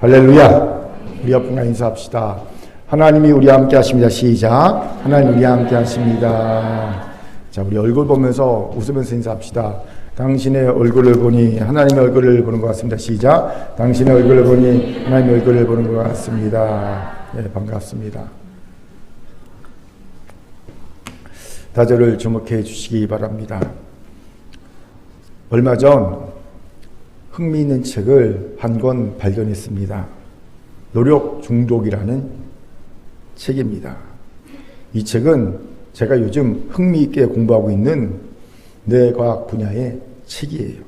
할렐루야. 우리 옆분과 인사합시다. 하나님이 우리와 함께 하십니다. 시작. 하나님 우리와 함께 하십니다. 자, 우리 얼굴 보면서 웃으면서 인사합시다. 당신의 얼굴을 보니 하나님의 얼굴을 보는 것 같습니다. 시작. 당신의 얼굴을 보니 하나님의 얼굴을 보는 것 같습니다. 네, 반갑습니다. 다절을 주목해 주시기 바랍니다. 얼마 전 흥미있는 책을 한 권 발견했습니다. 노력 중독이라는 책입니다. 이 책은 제가 요즘 흥미있게 공부하고 있는 뇌과학 분야의 책이에요.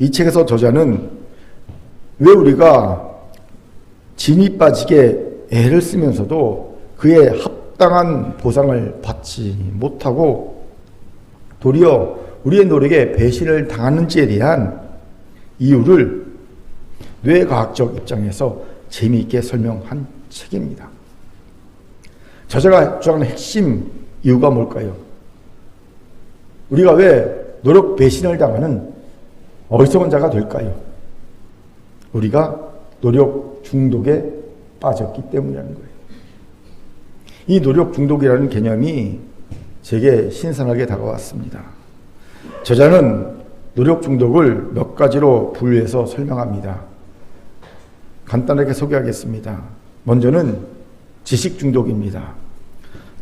이 책에서 저자는 왜 우리가 진이 빠지게 애를 쓰면서도 그에 합당한 보상을 받지 못하고 도리어 우리의 노력에 배신을 당하는지에 대한 이유를 뇌과학적 입장에서 재미있게 설명한 책입니다. 저자가 주장하는 핵심 이유가 뭘까요? 우리가 왜 노력 배신을 당하는 어리석은 자가 될까요? 우리가 노력 중독에 빠졌기 때문이라는 거예요. 이 노력 중독이라는 개념이 제게 신선하게 다가왔습니다. 저자는 노력 중독을 몇 가지로 분류해서 설명합니다. 간단하게 소개하겠습니다. 먼저는 지식 중독입니다.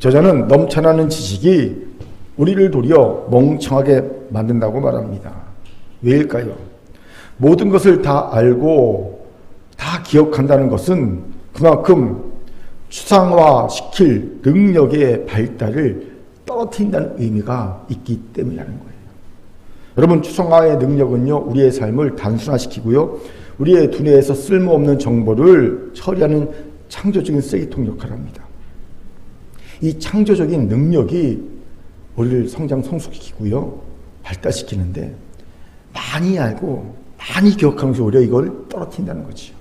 저자는 넘쳐나는 지식이 우리를 도리어 멍청하게 만든다고 말합니다. 왜일까요? 모든 것을 다 알고 다 기억한다는 것은 그만큼 추상화시킬 능력의 발달을 떨어뜨린다는 의미가 있기 때문이라는 거예요. 여러분, 추상화의 능력은요, 우리의 삶을 단순화시키고요, 우리의 두뇌에서 쓸모없는 정보를 처리하는 창조적인 쓰레기통 역할을 합니다. 이 창조적인 능력이 우리를 성장 성숙시키고요, 발달시키는데 많이 알고 많이 기억하면서 오히려 이걸 떨어뜨린다는 거죠.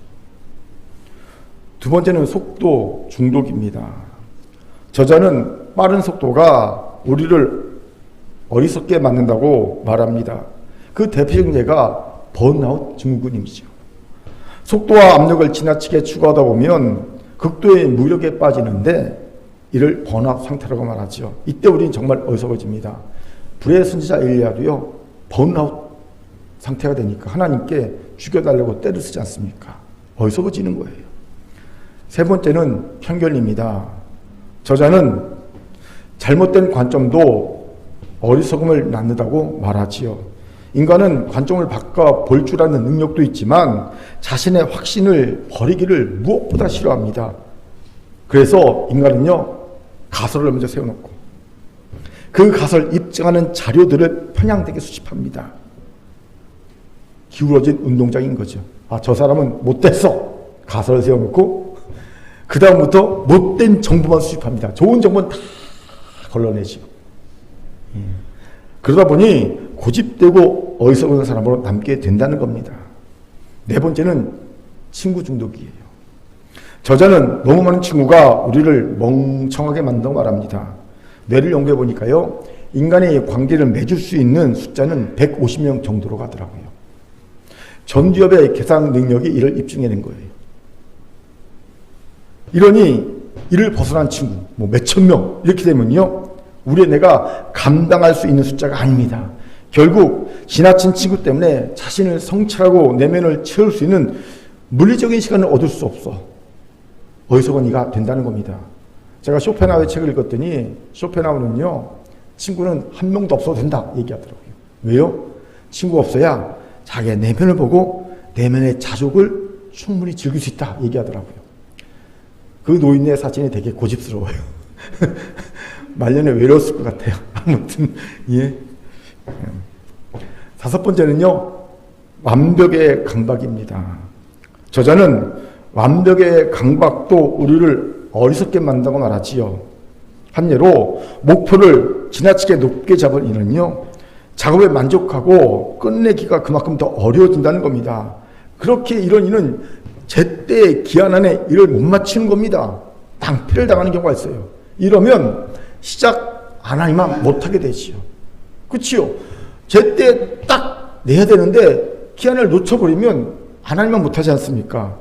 두 번째는 속도 중독입니다. 저자는 빠른 속도가 우리를 어리석게 만든다고 말합니다. 그 대표적인 예가 번아웃 증후군이죠. 속도와 압력을 지나치게 추구하다 보면 극도의 무력에 빠지는데 이를 번아웃 상태라고 말하죠. 이때 우리는 정말 어리석어집니다. 불의 선지자 엘리야도요, 번아웃 상태가 되니까 하나님께 죽여달라고 때를 쓰지 않습니까? 어리석어지는 거예요. 세 번째는 편견입니다. 저자는 잘못된 관점도 어리석음을 낳는다고 말하지요. 인간은 관점을 바꿔 볼 줄 아는 능력도 있지만 자신의 확신을 버리기를 무엇보다 싫어합니다. 그래서 인간은요, 가설을 먼저 세워놓고 그 가설 입증하는 자료들을 편향되게 수집합니다. 기울어진 운동장인 거죠. 아, 저 사람은 못됐어. 가설을 세워놓고 그 다음부터 못된 정보만 수집합니다. 좋은 정보는 다 걸러내죠. 그러다 보니 고집되고 어리석은 사람으로 남게 된다는 겁니다. 네 번째는 친구 중독이에요. 저자는 너무 많은 친구가 우리를 멍청하게 만든다고 말합니다. 뇌를 연구해 보니까요, 인간의 관계를 맺을 수 있는 숫자는 150명 정도로 가더라고요. 전두엽의 계산 능력이 이를 입증해낸 거예요. 이러니 이를 벗어난 친구, 뭐 몇천 명 이렇게 되면요, 우리의 뇌가 감당할 수 있는 숫자가 아닙니다. 결국 지나친 친구 때문에 자신을 성찰하고 내면을 채울 수 있는 물리적인 시간을 얻을 수 없어 어리석은 이가 된다는 겁니다. 제가 쇼펜하우의 책을 읽었더니 쇼펜하우는요, 친구는 한 명도 없어도 된다 얘기하더라고요. 왜요? 친구가 없어야 자기의 내면을 보고 내면의 자족을 충분히 즐길 수 있다 얘기하더라고요. 그 노인의 사진이 되게 고집스러워요. 말년에 외로웠을 것 같아요. 아무튼 예. 다섯 번째는요, 완벽의 강박입니다. 저자는 완벽의 강박도 우리를 어리석게 만든다고 말하지요. 한 예로 목표를 지나치게 높게 잡은 이는요, 작업에 만족하고 끝내기가 그만큼 더 어려워진다는 겁니다. 그렇게 이런 이는 제때 기한 안에 일을 못 마치는 겁니다. 낭패를 당하는 경우가 있어요. 이러면 시작 안 하니만 못하게 되지요. 그치요? 제때 딱 내야 되는데 기한을 놓쳐버리면 안 하니만 못하지 않습니까?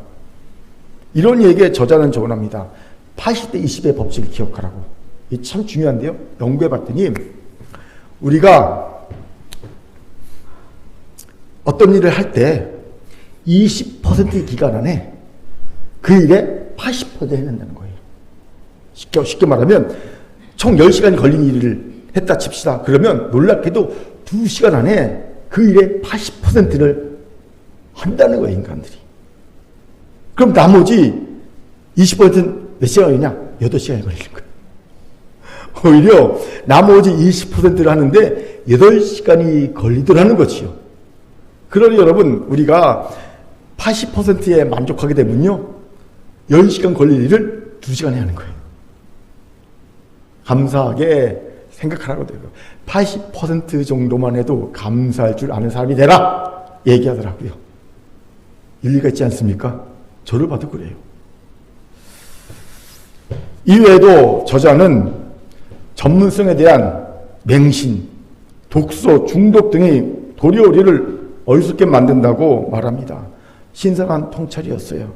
이런 얘기에 저자는 조언합니다. 80대 20의 법칙을 기억하라고. 이게 참 중요한데요. 연구해 봤더니 우리가 어떤 일을 할 때 20%의 기간 안에 그 일에 80% 해낸다는 거예요. 쉽게 말하면 총 10시간이 걸린 일을 했다 칩시다. 그러면 놀랍게도 2시간 안에 그 일의 80%를 한다는 거예요, 인간들이. 그럼 나머지 20%는 몇 시간 걸리냐? 8시간이 걸리는 거예요. 오히려 나머지 20%를 하는데 8시간이 걸리더라는 거지요. 그러니 여러분, 우리가 80%에 만족하게 되면요, 10시간 걸릴 일을 2시간에 하는 거예요. 감사하게 생각하라고 돼요. 80% 정도만 해도 감사할 줄 아는 사람이 되라 얘기하더라고요. 일리가 있지 않습니까? 저를 봐도 그래요. 이외에도 저자는 전문성에 대한 맹신, 독서, 중독 등이 도리어 우리를 어리석게 만든다고 말합니다. 신성한 통찰이었어요.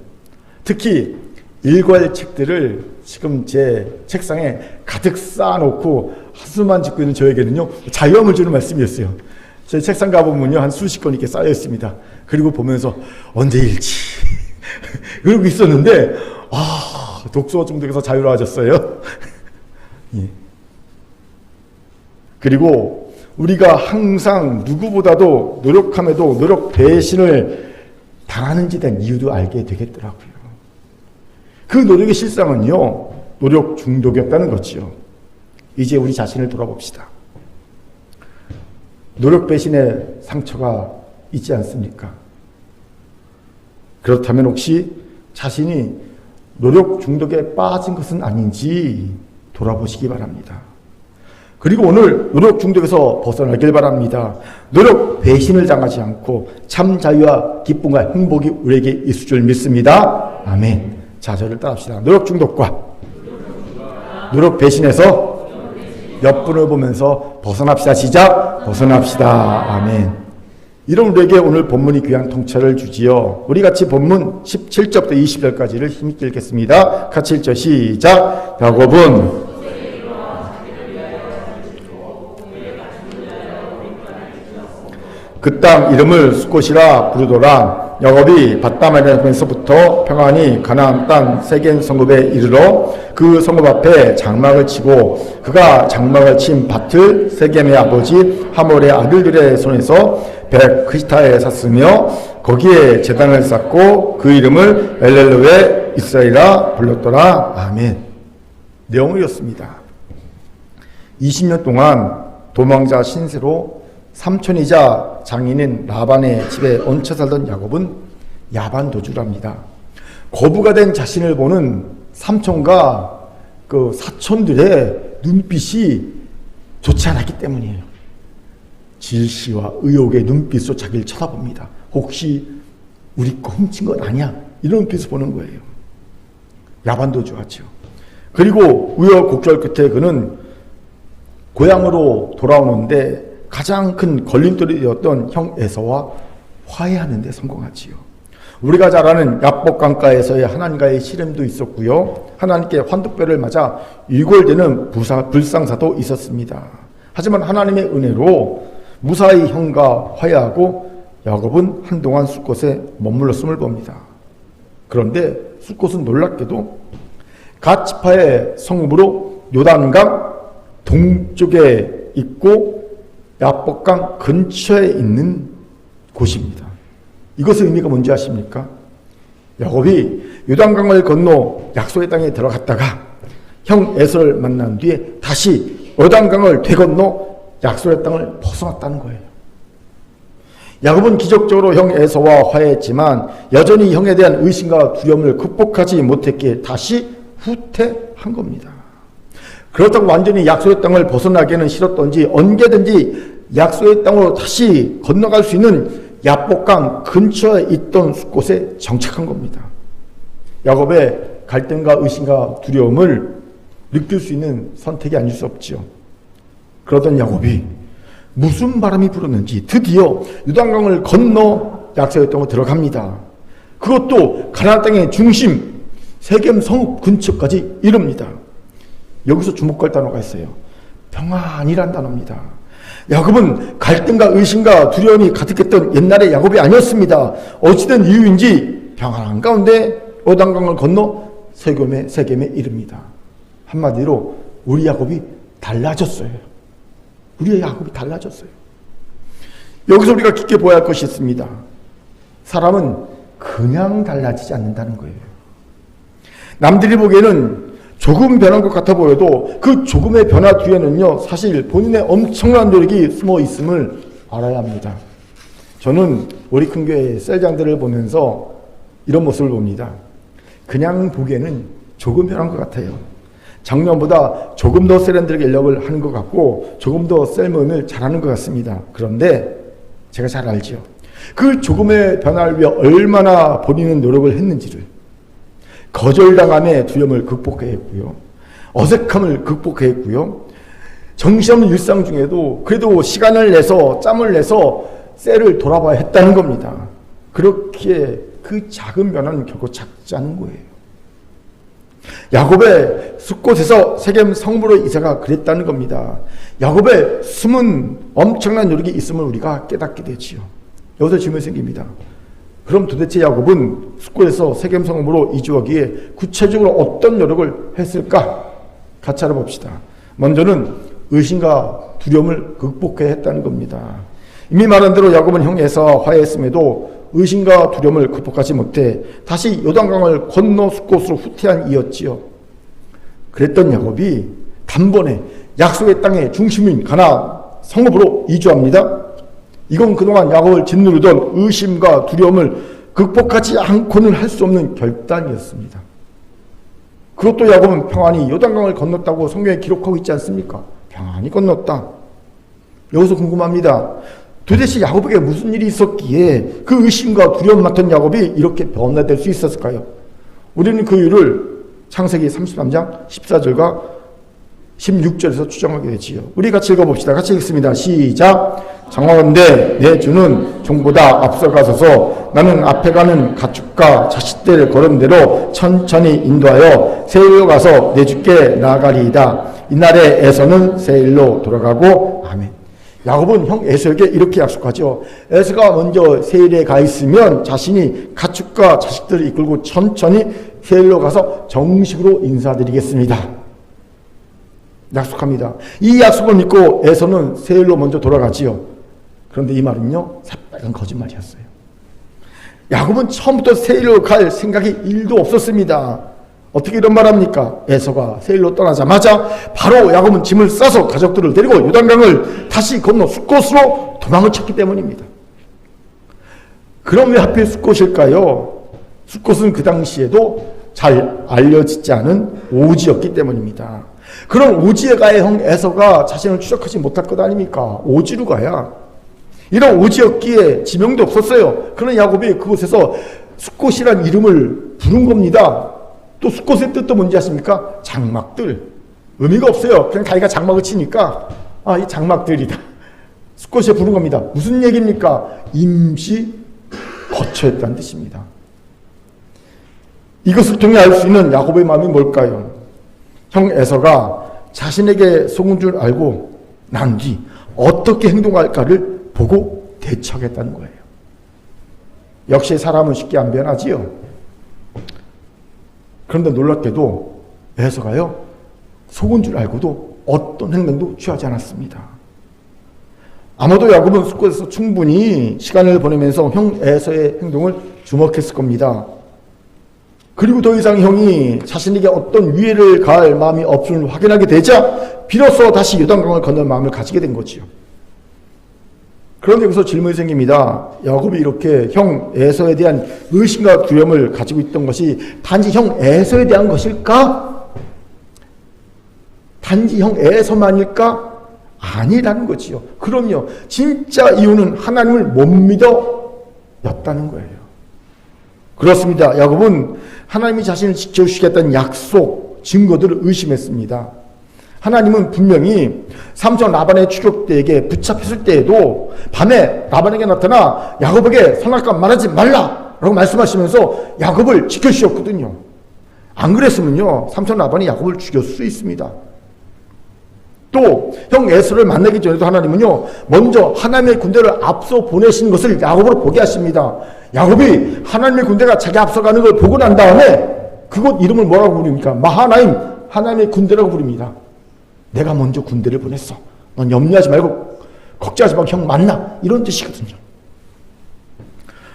특히 일과의 책들을 지금 제 책상에 가득 쌓아놓고 한숨만 짓고 있는 저에게는요, 자유함을 주는 말씀이었어요. 제 책상 가보면요, 한 수십 권 이렇게 쌓여 있습니다. 그리고 보면서 언제 읽지? 그러고 있었는데, 독서 중독에서 자유로워졌어요. 예. 그리고 우리가 항상 누구보다도 노력함에도 노력 배신을 당하는지에 대한 이유도 알게 되겠더라고요. 그 노력의 실상은요, 노력 중독이었다는 거지요. 이제 우리 자신을 돌아봅시다. 노력 배신의 상처가 있지 않습니까? 그렇다면 혹시 자신이 노력 중독에 빠진 것은 아닌지 돌아보시기 바랍니다. 그리고 오늘 노력 중독에서 벗어나길 바랍니다. 노력 배신을 당하지 않고 참 자유와 기쁨과 행복이 우리에게 있을 줄 믿습니다. 아멘. 자, 저를 따라합시다. 노력 중독과 노력 배신에서 옆분을 보면서 벗어납시다. 시작. 벗어납시다. 아멘. 이런 우리에게 오늘 본문이 귀한 통찰을 주지요. 우리 같이 본문 17절부터 20절까지를 힘있게 읽겠습니다. 같이 읽죠. 시작. 야곱은 그 땅 이름을 숫곳이라 부르더라. 야곱이 밧다마리아에서부터 평안히 가나안 땅 세겜 성읍에 이르러 그 성읍 앞에 장막을 치고 그가 장막을 친 밭을 세겜의 아버지 하몰의 아들들의 손에서 백크시타에 샀으며 거기에 제단을 쌓고 그 이름을 엘렐로에 이스라엘이라 불렀더라. 아멘. 내용은 이렇습니다. 20년 동안 도망자 신세로 삼촌이자 장인인 라반의 집에 얹혀 살던 야곱은 야반도주랍니다. 거부가 된 자신을 보는 삼촌과 그 사촌들의 눈빛이 좋지 않았기 때문이에요. 질시와 의욕의 눈빛으로 자기를 쳐다봅니다. 혹시 우리 거 훔친 건 아니야? 이런 눈빛을 보는 거예요. 야반도주하죠. 그리고 우여곡절 끝에 그는 고향으로 돌아오는데 가장 큰 걸림돌이 되었던 형 에서와 화해하는 데 성공하지요. 우리가 잘 아는 야복 강가에서의 하나님과의 씨름도 있었고요. 하나님께 환도뼈를 맞아 유골되는 불상사도 있었습니다. 하지만 하나님의 은혜로 무사히 형과 화해하고 야곱은 한동안 숫곳에 머물렀음을 봅니다. 그런데 숫곳은 놀랍게도 갓 지파의 성읍으로 요단강 동쪽에 있고 야복강 근처에 있는 곳입니다. 이것의 의미가 뭔지 아십니까? 야곱이 요단강을 건너 약속의 땅에 들어갔다가 형 에서를 만난 뒤에 다시 요단강을 되건너 약속의 땅을 벗어났다는 거예요. 야곱은 기적적으로 형 에서와 화해했지만 여전히 형에 대한 의심과 두려움을 극복하지 못했기에 다시 후퇴한 겁니다. 그렇다고 완전히 약속의 땅을 벗어나기는 싫었던지 언제든지 약속의 땅으로 다시 건너갈 수 있는 야복강 근처에 있던 곳에 정착한 겁니다. 야곱의 갈등과 의심과 두려움을 느낄 수 있는 선택이 아닐 수 없죠. 그러던 야곱이 무슨 바람이 불었는지 드디어 요단강을 건너 약속의 땅으로 들어갑니다. 그것도 가나안 땅의 중심 세겜 성읍 근처까지 이릅니다. 여기서 주목할 단어가 있어요. 평안이란 단어입니다. 야곱은 갈등과 의심과 두려움이 가득했던 옛날의 야곱이 아니었습니다. 어찌된 이유인지 평안한 가운데 요단강을 건너 세겜에 이릅니다. 한마디로 우리 야곱이 달라졌어요. 우리의 야곱이 달라졌어요. 여기서 우리가 깊게 보아야 할 것이 있습니다. 사람은 그냥 달라지지 않는다는 거예요. 남들이 보기에는 조금 변한 것 같아 보여도 그 조금의 변화 뒤에는요, 사실 본인의 엄청난 노력이 숨어 있음을 알아야 합니다. 저는 우리 큰 교회의 셀장들을 보면서 이런 모습을 봅니다. 그냥 보기에는 조금 변한 것 같아요. 작년보다 조금 더 세련되게 연락을 하는 것 같고 조금 더 셀 모임을 잘하는 것 같습니다. 그런데 제가 잘 알죠. 그 조금의 변화를 위해 얼마나 본인은 노력을 했는지를, 거절당함의 두려움을 극복해야 했고요. 어색함을 극복해야 했고요. 정신없는 일상 중에도 그래도 시간을 내서 짬을 내서 셀을 돌아봐야 했다는 겁니다. 그렇기에 그 작은 변화는 결코 작지 않은 거예요. 야곱의 숫곳에서 세겜 성읍으로 이사가 그랬다는 겁니다. 야곱의 숨은 엄청난 노력이 있음을 우리가 깨닫게 되지요. 여기서 질문이 생깁니다. 그럼 도대체 야곱은 숫곳에서 세겜 성읍으로 이주하기에 구체적으로 어떤 노력을 했을까? 같이 알아봅시다. 먼저는 의심과 두려움을 극복해야 했다는 겁니다. 이미 말한 대로 야곱은 형 에서와 화해했음에도 의심과 두려움을 극복하지 못해 다시 요단강을 건너 숫곳으로 후퇴한 이였지요. 그랬던 야곱이 단번에 약속의 땅의 중심인 가나안 성읍으로 이주합니다. 이건 그동안 야곱을 짓누르던 의심과 두려움을 극복하지 않고는 할 수 없는 결단이었습니다. 그것도 야곱은 평안히 요단강을 건넜다고 성경에 기록하고 있지 않습니까? 평안히 건넜다. 여기서 궁금합니다. 도대체 야곱에게 무슨 일이 있었기에 그 의심과 두려움 맡은 야곱이 이렇게 변화될 수 있었을까요? 우리는 그 이유를 창세기 33장 14절과 16절에서 추정하게 되지요. 우리 같이 읽어봅시다. 같이 읽습니다. 시작. 장하건대 내 주는 종보다 앞서가서서 나는 앞에 가는 가축과 자식들을 걸은 대로 천천히 인도하여 세일로 가서 내 주께 나아가리이다. 이날에 에서는 세일로 돌아가고 아멘. 야곱은 형 에서에게 이렇게 약속하죠. 에서가 먼저 세일에 가 있으면 자신이 가축과 자식들을 이끌고 천천히 세일로 가서 정식으로 인사드리겠습니다. 약속합니다. 이 약속을 믿고 에서는 세일로 먼저 돌아가지요. 그런데 이 말은요, 새빨간 거짓말이었어요. 야곱은 처음부터 세일로 갈 생각이 1도 없었습니다. 어떻게 이런 말합니까? 에서가 세일로 떠나자마자 바로 야곱은 짐을 싸서 가족들을 데리고 요단강을 다시 건너 숫곳으로 도망을 쳤기 때문입니다. 그럼 왜 하필 숫곳일까요? 숫곳은 그 당시에도 잘 알려지지 않은 오지였기 때문입니다. 그런 오지에 가야 형 에서가 자신을 추적하지 못할 것 아닙니까? 오지로 가야. 이런 오지였기에 지명도 없었어요. 그런 야곱이 그곳에서 숫곳이란 이름을 부른 겁니다. 또 숫곳의 뜻도 뭔지 아십니까? 장막들. 의미가 없어요. 그냥 자기가 장막을 치니까 이 장막들이다. 숫곳에 부른 겁니다. 무슨 얘기입니까? 임시 거처였다는 뜻입니다. 이것을 통해 알 수 있는 야곱의 마음이 뭘까요? 형 에서가 자신에게 속은 줄 알고 난 뒤 어떻게 행동할까를 보고 대처하겠다는 거예요. 역시 사람은 쉽게 안 변하지요. 그런데 놀랍게도 에서가요, 속은 줄 알고도 어떤 행동도 취하지 않았습니다. 아마도 야곱은 숫곳에서 충분히 시간을 보내면서 형 에서의 행동을 주목했을 겁니다. 그리고 더 이상 형이 자신에게 어떤 위해를 가할 마음이 없음을 확인하게 되자 비로소 다시 요단강을 건널 마음을 가지게 된 거지요. 그런데 여기서 질문이 생깁니다. 야곱이 이렇게 형 에서에 대한 의심과 두려움을 가지고 있던 것이 단지 형 에서에 대한 것일까? 단지 형 에서만일까? 아니라는 거지요. 그럼요. 진짜 이유는 하나님을 못 믿어였다는 거예요. 그렇습니다. 야곱은 하나님이 자신을 지켜주시겠다는 약속, 증거들을 의심했습니다. 하나님은 분명히 삼촌 라반의 추격대에게 붙잡혔을 때에도 밤에 라반에게 나타나 야곱에게 선악과 말하지 말라라고 말씀하시면서 야곱을 지켜주셨거든요. 안 그랬으면요, 삼손 라반이 야곱을 죽였을 수 있습니다. 또 형 에서를 만나기 전에도 하나님은요, 먼저 하나님의 군대를 앞서 보내신 것을 야곱으로 보게 하십니다. 야곱이 하나님의 군대가 자기 앞서가는 걸 보고 난 다음에 그곳 이름을 뭐라고 부릅니까? 마하나임, 하나님의 군대라고 부릅니다. 내가 먼저 군대를 보냈어. 넌 염려하지 말고 걱정하지 말고 형 만나. 이런 뜻이거든요.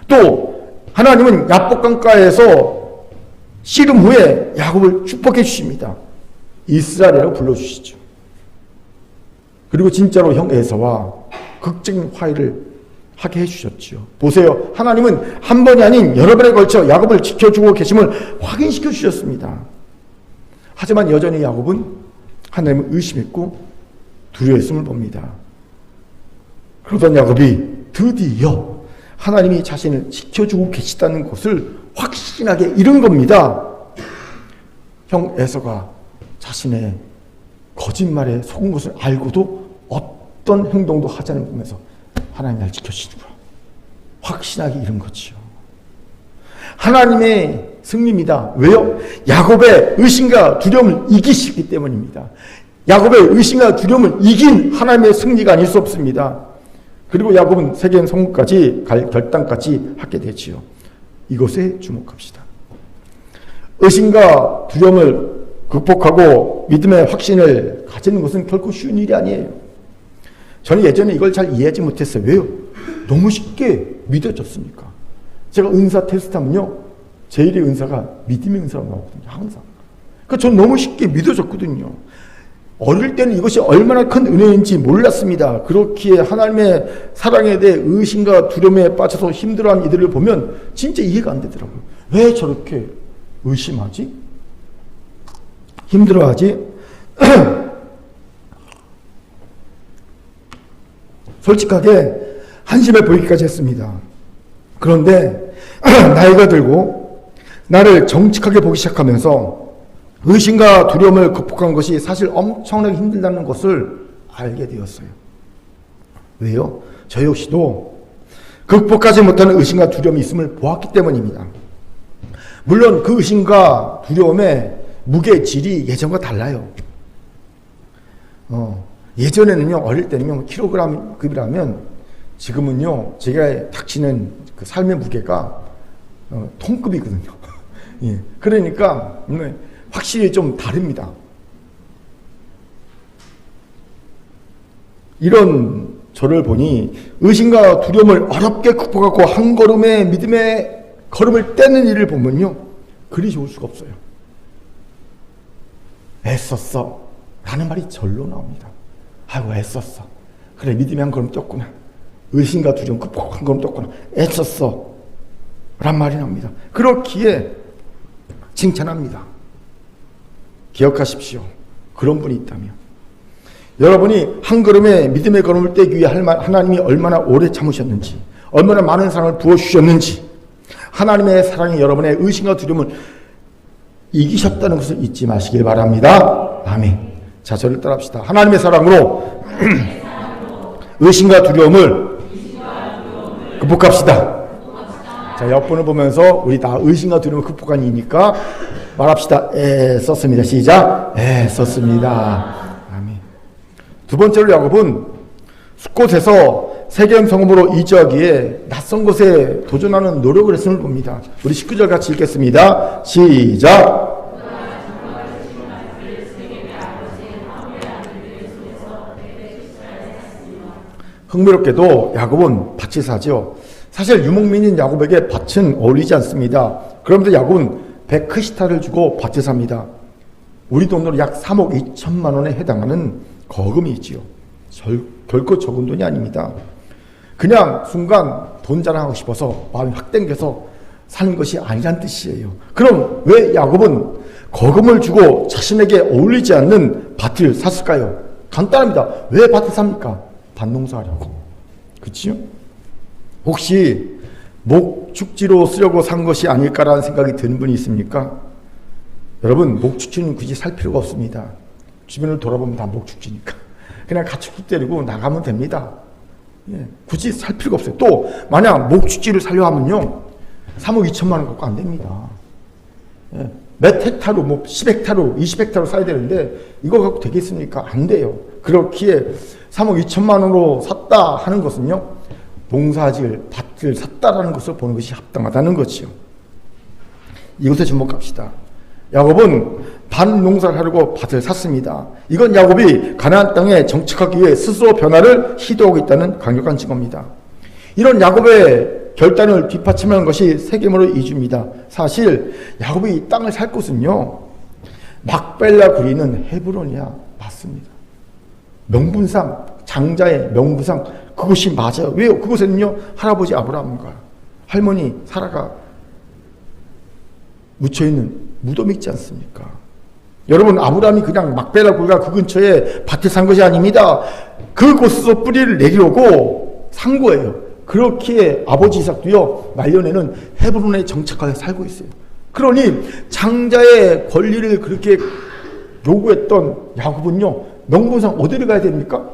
또 하나님은 야복강가에서 씨름 후에 야곱을 축복해 주십니다. 이스라엘이라고 불러주시죠. 그리고 진짜로 형 에서와 극적인 화해를 하게 해주셨죠. 보세요. 하나님은 한 번이 아닌 여러 번에 걸쳐 야곱을 지켜주고 계심을 확인시켜 주셨습니다. 하지만 여전히 야곱은 하나님을 의심했고 두려워했음을 봅니다. 그러던 야곱이 드디어 하나님이 자신을 지켜주고 계시다는 것을 확신하게 이른 겁니다. 형 에서가 자신의 거짓말에 속은 것을 알고도 어떤 행동도 하지 않는 보면서 하나님 날 지켜주시는구나 확신하게 이른 거지요. 하나님의 승리입니다. 왜요? 야곱의 의심과 두려움을 이기시기 때문입니다. 야곱의 의심과 두려움을 이긴 하나님의 승리가 아닐 수 없습니다. 그리고 야곱은 세겜 성까지 갈 결단까지 하게 되지요. 이것에 주목합시다. 의심과 두려움을 극복하고 믿음의 확신을 가지는 것은 결코 쉬운 일이 아니에요. 저는 예전에 이걸 잘 이해하지 못했어요. 왜요? 너무 쉽게 믿어졌으니까. 제가 은사 테스트하면요, 제1의 은사가 믿음의 은사라고 나오거든요. 항상. 그러니까 저는 너무 쉽게 믿어졌거든요. 어릴 때는 이것이 얼마나 큰 은혜인지 몰랐습니다. 그렇기에 하나님의 사랑에 대해 의심과 두려움에 빠져서 힘들어하는 이들을 보면 진짜 이해가 안 되더라고요. 왜 저렇게 의심하지? 힘들어하지? 솔직하게 한심해 보이기까지 했습니다. 그런데 나이가 들고 나를 정직하게 보기 시작하면서 의심과 두려움을 극복한 것이 사실 엄청나게 힘들다는 것을 알게 되었어요. 왜요? 저 역시도 극복하지 못하는 의심과 두려움이 있음을 보았기 때문입니다. 물론 그 의심과 두려움의 무게 질이 예전과 달라요. 예전에는요, 어릴 때는요, 킬로그램급이라면 지금은요, 제가 닥치는 그 삶의 무게가 톤급이거든요. 예, 그러니까 확실히 좀 다릅니다. 이런 저를 보니 의심과 두려움을 어렵게 극복하고 한 걸음의 믿음의 걸음을 떼는 일을 보면요, 그리 좋을 수가 없어요. 애썼어 라는 말이 절로 나옵니다. 아이고 애썼어. 그래 믿음의 한 걸음 떴구나. 의심과 두려움 극복 한 걸음 떴구나. 애썼어 란 말이 나옵니다. 그렇기에 칭찬합니다. 기억하십시오. 그런 분이 있다면 여러분이 한 걸음의 믿음의 걸음을 떼기 위해 하나님이 얼마나 오래 참으셨는지, 얼마나 많은 사랑을 부어주셨는지, 하나님의 사랑이 여러분의 의심과 두려움을 이기셨다는 것을 잊지 마시길 바랍니다. 아멘. 자, 저를 따라합시다. 하나님의 사랑으로 의심과 두려움을 극복합시다. 자, 옆분을 보면서 우리 다 의심과 두려움을 극복한 이니까 말합시다. 썼습니다. 시작. 썼습니다. 아멘. 두 번째로 야곱은 숫곳에서 세겜 성읍으로 이주하기에 낯선 곳에 도전하는 노력을 했음을 봅니다. 우리 19절 같이 읽겠습니다. 시작. 흥미롭게도 야곱은 밭을 사죠. 사실 유목민인 야곱에게 밭은 어울리지 않습니다. 그러면서 야곱은 100크시타를 주고 밭을 삽니다. 우리 돈으로 약 3억 2천만 원에 해당하는 거금이지요. 결코 적은 돈이 아닙니다. 그냥 순간 돈 자랑하고 싶어서 마음이 확 땡겨서 사는 것이 아니란 뜻이에요. 그럼 왜 야곱은 거금을 주고 자신에게 어울리지 않는 밭을 샀을까요? 간단합니다. 왜 밭을 삽니까? 밭농사하려고. 그치요? 혹시 목축지로 쓰려고 산 것이 아닐까라는 생각이 드는 분이 있습니까? 여러분, 목축지는 굳이 살 필요가 없습니다. 주변을 돌아보면 다 목축지니까. 그냥 가축 때리고 나가면 됩니다. 예, 굳이 살 필요가 없어요. 또 만약 목축지를 살려 하면요, 3억 2천만 원 갖고 안 됩니다. 몇 헥타로, 뭐 10헥타로, 20헥타로 사야 되는데 이거 갖고 되겠습니까? 안 돼요. 그렇기에 3억 2천만 원으로 샀다 하는 것은요, 농사지을 밭을 샀다라는 것을 보는 것이 합당하다는 거지요. 이것에 주목합시다. 야곱은 밭 농사를 하려고 밭을 샀습니다. 이건 야곱이 가나안 땅에 정착하기 위해 스스로 변화를 시도하고 있다는 강력한 증거입니다. 이런 야곱의 결단을 뒷받침하는 것이 세겜으로 이주입니다. 사실 야곱이 이 땅을 살 곳은요, 막벨라 구리는 헤브론이야. 맞습니다. 명분상, 장자의 명분상 그것이 맞아요. 왜요? 그곳에는요, 할아버지 아브라함과 할머니 사라가 묻혀있는 무덤이 있지 않습니까? 여러분, 아브라함이 그냥 막벨라 구리가 그 근처에 밭에 산 것이 아닙니다. 그곳에서 뿌리를 내리려고 산 거예요. 그렇기에 아버지 이삭도요, 말년에는 헤브론에 정착하여 살고 있어요. 그러니 장자의 권리를 그렇게 요구했던 야곱은요, 명분상 어디를 가야 됩니까?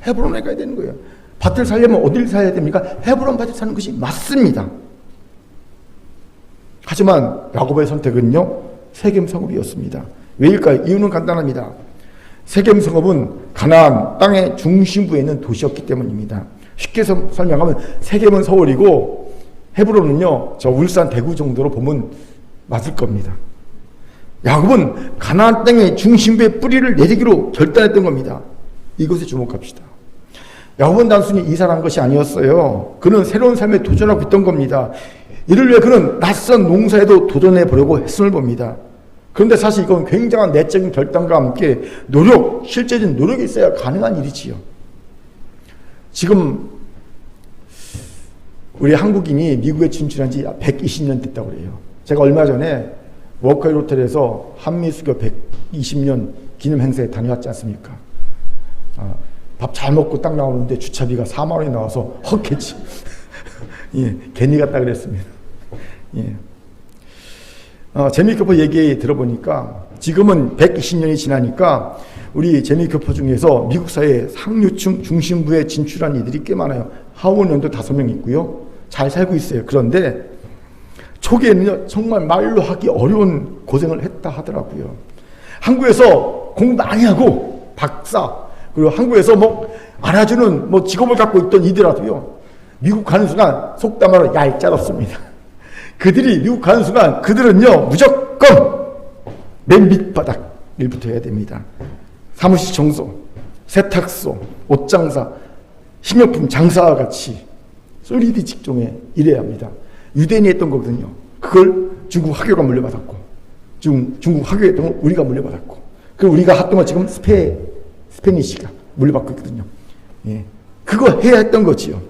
헤브론에 가야 되는 거예요. 밭을 살려면 어디를 사야 됩니까? 헤브론 밭을 사는 것이 맞습니다. 하지만 야곱의 선택은요, 세겜 성읍이었습니다. 왜일까요? 이유는 간단합니다. 세겜 성읍은 가나안 땅의 중심부에 있는 도시였기 때문입니다. 쉽게 설명하면 세겜은 서울이고 헤브론은요, 저 울산 대구 정도로 보면 맞을 겁니다. 야곱은 가나안 땅의 중심부에 뿌리를 내리기로 결단했던 겁니다. 이것에 주목합시다. 야곱은 단순히 이사를 한 것이 아니었어요. 그는 새로운 삶에 도전하고 있던 겁니다. 이를 위해 그는 낯선 농사에도 도전해 보려고 했음을 봅니다. 그런데 사실 이건 굉장한 내적인 결단과 함께 노력, 실제적인 노력이 있어야 가능한 일이지요. 지금 우리 한국인이 미국에 진출한 지 120년 됐다고 그래요. 제가 얼마 전에 워커힐 호텔에서 한미수교 120년 기념 행사에 다녀왔지 않습니까? 밥 잘 먹고 딱 나오는데 주차비가 4만 원이 나와서 헛겠지. 예, 괜히 갔다 그랬습니다. 예. 재미교포 얘기 들어보니까 지금은 120년이 지나니까 우리 재미교포 중에서 미국 사회 상류층 중심부에 진출한 이들이 꽤 많아요. 하원원도 5명 있고요. 잘 살고 있어요. 그런데 초기에는요, 정말 말로 하기 어려운 고생을 했다 하더라고요. 한국에서 공부 많이 하고 박사, 그리고 한국에서 뭐 알아주는 뭐 직업을 갖고 있던 이들라도요, 미국 가는 순간 속담으로 얄짤없습니다. 그들이 미국 가는 순간 그들은요, 무조건 맨 밑바닥 일부터 해야 됩니다. 사무실 청소, 세탁소, 옷장사, 식료품 장사와 같이 솔리드 직종에 일해야 합니다. 유대인이 했던 거거든요. 그걸 중국 화교가 물려받았고, 중국 화교에 했던 걸 우리가 물려받았고, 그 우리가 했던 걸 지금 스페니시가 물려받고 있거든요. 예. 그거 해야 했던 거지요.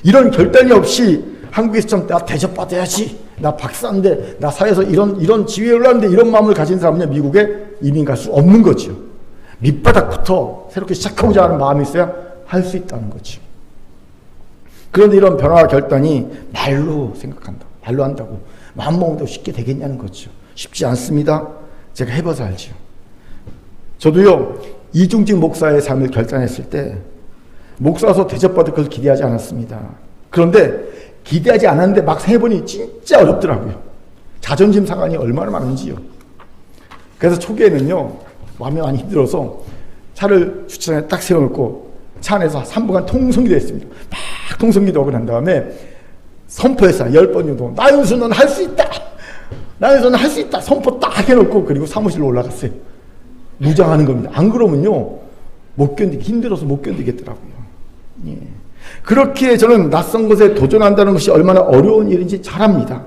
이런 결단이 없이 한국에서 좀 나 대접받아야지, 나 박사인데, 나 사회에서 이런 지위에 올랐는데 이런 마음을 가진 사람은 미국에 이민 갈 수 없는 거죠. 밑바닥부터 새롭게 시작하고자 하는 마음이 있어야 할 수 있다는 거죠. 그런데 이런 변화와 결단이 말로 생각한다, 말로 한다고 마음먹는다고 쉽게 되겠냐는 거죠. 쉽지 않습니다. 제가 해봐서 알죠. 저도요, 이중직 목사의 삶을 결단했을 때 목사로서 대접받을 것을 기대하지 않았습니다. 그런데 기대하지 않았는데 막상 해보니 진짜 어렵더라고요. 자존심 상한이 얼마나 많은지요. 그래서 초기에는요, 마음이 많이 힘들어서 차를 주차장에 딱 세워놓고 차 안에서 3분간 통성기도 했습니다. 막 통성기도 하고 난 다음에 선포했어요. 10번 정도. 나윤수 넌 할 수 있다. 나윤수 넌 할 수 있다. 선포 딱 해놓고 그리고 사무실로 올라갔어요. 무장하는 겁니다. 안 그러면요, 힘들어서 못 견디겠더라고요. 예. 그렇게 저는 낯선 것에 도전한다는 것이 얼마나 어려운 일인지 잘 압니다.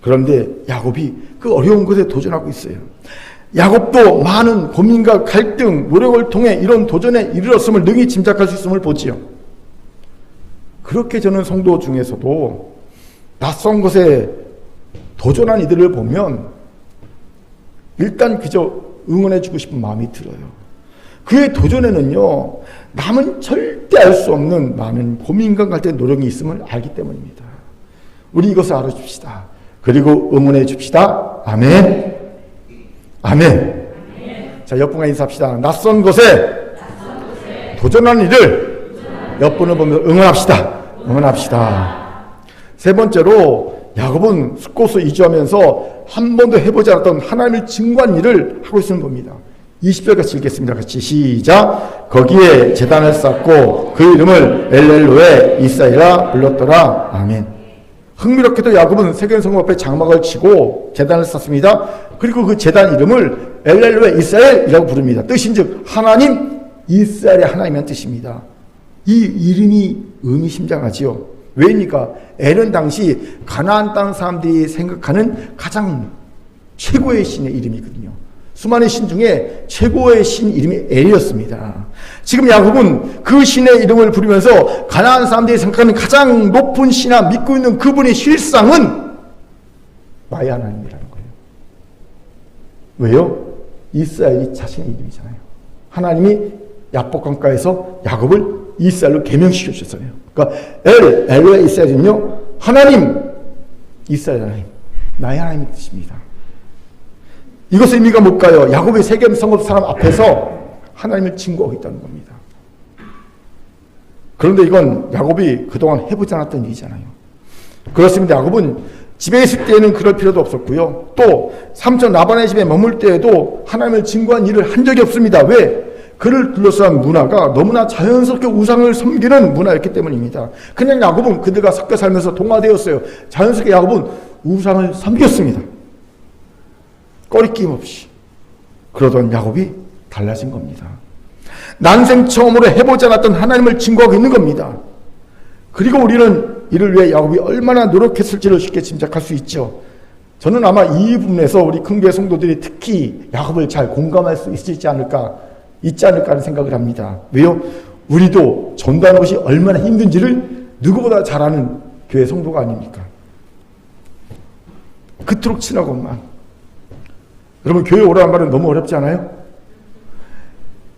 그런데 야곱이 그 어려운 것에 도전하고 있어요. 야곱도 많은 고민과 갈등, 노력을 통해 이런 도전에 이르렀음을 능히 짐작할 수 있음을 보지요. 그렇게 저는 성도 중에서도 낯선 것에 도전한 이들을 보면 일단 그저 응원해주고 싶은 마음이 들어요. 그의 도전에는요, 남은 절대 알 수 없는 많은 고민과 갈등, 노력이 있음을 알기 때문입니다. 우리 이것을 알아줍시다. 그리고 응원해 줍시다. 아멘. 아멘. 자, 옆분과 인사합시다. 낯선 곳에 도전한 이들 옆분을 보면서 응원합시다. 응원합시다. 세 번째로 야곱은 숫곳으로 이주하면서 한 번도 해보지 않았던 하나님을 증거한 일을 하고 있는 겁니다. 20절 같이 읽겠습니다. 같이 시작. 거기에 제단을 쌓고 그 이름을 엘렐로에 이스라엘이라 불렀더라. 아멘. 흥미롭게도 야곱은 세겜 성읍 앞에 장막을 치고 제단을 쌓습니다. 그리고 그 제단 이름을 엘렐로에 이스라엘이라고 부릅니다. 뜻인즉 하나님, 이스라엘의 하나님이라는 뜻입니다. 이 이름이 의미심장하지요. 왜입니까? 엘은 당시 가나안 땅 사람들이 생각하는 가장 최고의 신의 이름이거든요. 수많은 신 중에 최고의 신 이름이 엘이었습니다. 지금 야곱은 그 신의 이름을 부르면서 가나안 사람들이 생각하는 가장 높은 신아 믿고 있는 그분의 실상은 나의 하나님이라는 거예요. 왜요? 이스라엘이 자신의 이름이잖아요. 하나님이 야복 강가에서 야곱을 이스라엘로 개명시켜 주셨어요. 그러니까 엘로의 이스라엘은요, 하나님, 이스라엘 하나님, 나의 하나님의 뜻입니다. 이것의 의미가 뭘까요? 야곱의 세겜 성읍 사람 앞에서 하나님을 증거하고 있다는 겁니다. 그런데 이건 야곱이 그동안 해보지 않았던 일이잖아요. 그렇습니다. 야곱은 집에 있을 때에는 그럴 필요도 없었고요. 또 삼촌 라반의 집에 머물 때에도 하나님을 증거한 일을 한 적이 없습니다. 왜? 그를 둘러싼 문화가 너무나 자연스럽게 우상을 섬기는 문화였기 때문입니다. 그냥 야곱은 그들과 섞여 살면서 동화되었어요. 자연스럽게 야곱은 우상을 섬겼습니다. 꺼리낌 없이. 그러던 야곱이 달라진 겁니다. 난생 처음으로 해보지 않았던 하나님을 증거하고 있는 겁니다. 그리고 우리는 이를 위해 야곱이 얼마나 노력했을지를 쉽게 짐작할 수 있죠. 저는 아마 이 부분에서 우리 큰교회 성도들이 특히 야곱을 잘 공감할 수 있지 않을까 하는 생각을 합니다. 왜요? 우리도 전도하는 것이 얼마나 힘든지를 누구보다 잘 아는 교회 성도가 아닙니까? 그토록 친하건만. 여러분, 교회 오라는 말은 너무 어렵지 않아요?